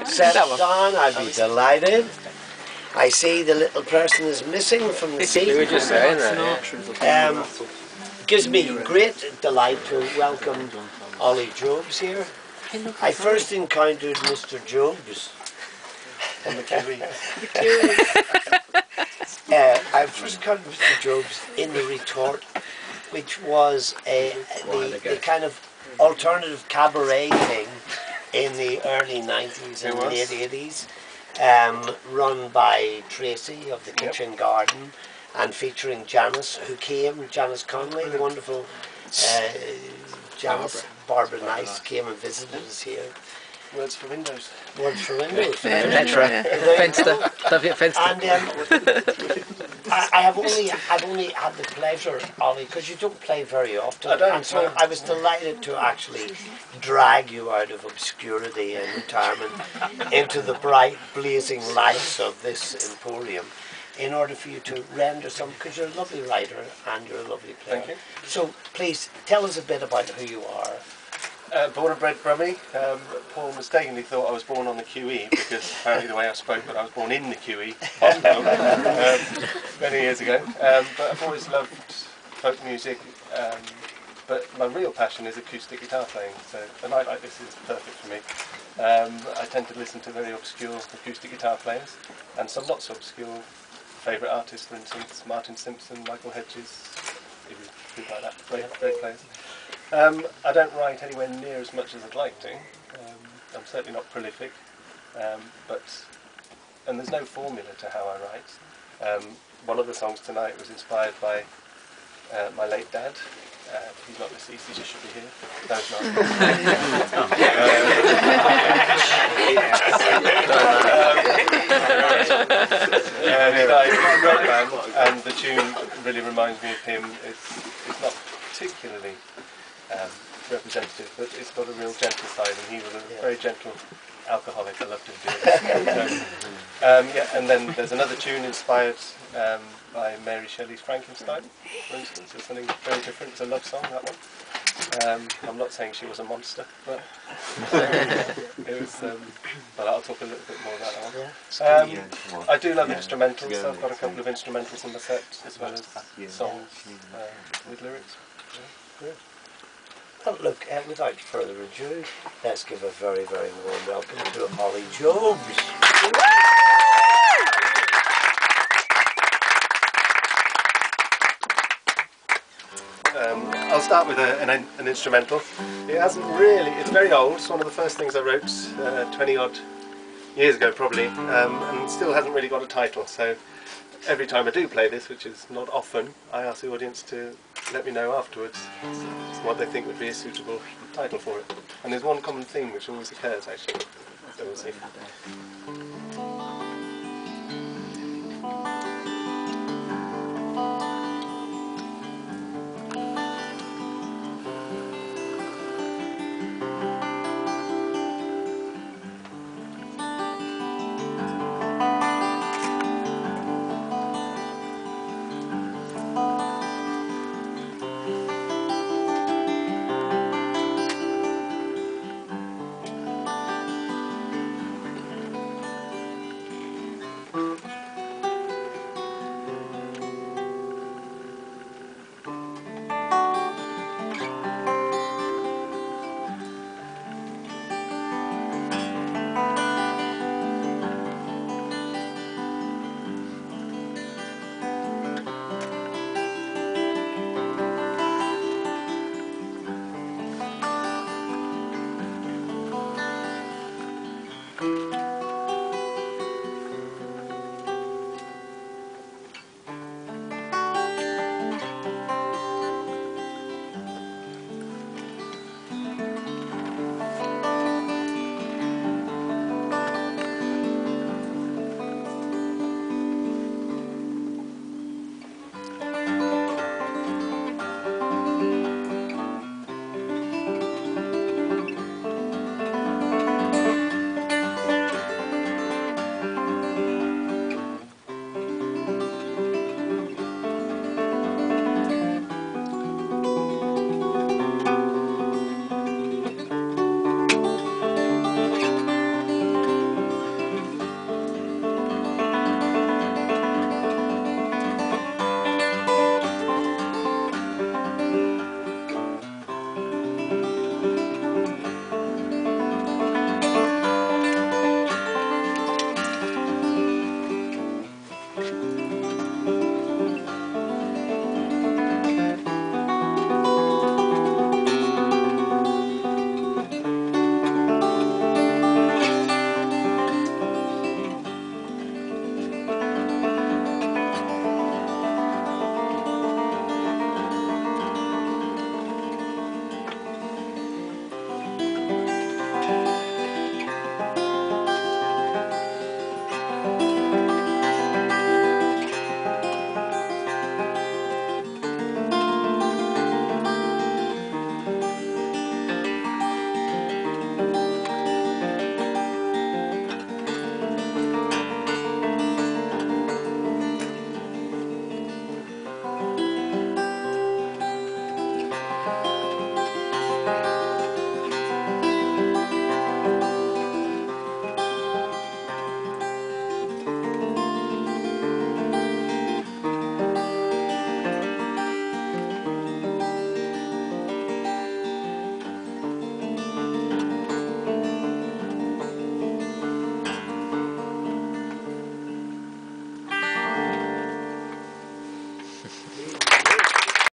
set down, I'd be delighted. I see the little person is missing from the seat. We were just saying that. Gives me great delight to welcome Oli Jobes here. I first encountered Mr. Jobes on the QE. I first encountered Mr. Jobes in the Retort, which was the kind of alternative cabaret thing in the early 90s and late 80s, run by Tracy of the Kitchen Garden and featuring Janice, who came, Janice Conley, the wonderful Janice, Barbara Nice came and visited us here. Words for Windows. Words for Windows. Petra. Fenster. And I've only had the pleasure, Ollie, because you don't play very often. And so I was delighted to actually drag you out of obscurity and retirement into the bright, blazing lights of this emporium in order for you to render some, because you're a lovely writer and you're a lovely player. Thank you. So please tell us a bit about who you are. Born and bred Brummie. Paul mistakenly thought I was born on the QE because apparently the way I spoke, but I was born in the QE hospital many years ago. But I've always loved folk music, but my real passion is acoustic guitar playing, so a night like this is perfect for me. I tend to listen to very obscure acoustic guitar players and some not so obscure favourite artists, for instance, Martin Simpson, Michael Hedges, people like that, great players. I don't write anywhere near as much as I'd like to. I'm certainly not prolific, and there's no formula to how I write. One of the songs tonight was inspired by my late dad. He's not deceased, he just should be here. No, he's not. He died, he's a great man, and the tune really reminds me of him. It's not particularly representative, but it's got a real gentle side, and he was a very gentle alcoholic. I loved him doing it. So, and then there's another tune inspired by Mary Shelley's Frankenstein, for instance. It's something very different. It's a love song, that one. I'm not saying she was a monster, but it was. But I'll talk a little bit more about that one. I do love instrumentals. So I've got a couple of instrumentals in the set, as well as songs with lyrics. Yeah, Well, look, without further ado, let's give a very, very warm welcome to Oli Jobes. I'll start with an instrumental. It hasn't really, it's very old. It's one of the first things I wrote 20 odd years ago probably, and still hasn't really got a title. So every time I do play this, which is not often, I ask the audience to let me know afterwards what they think would be a suitable title for it. And there's one common theme which always occurs actually, so we'll see.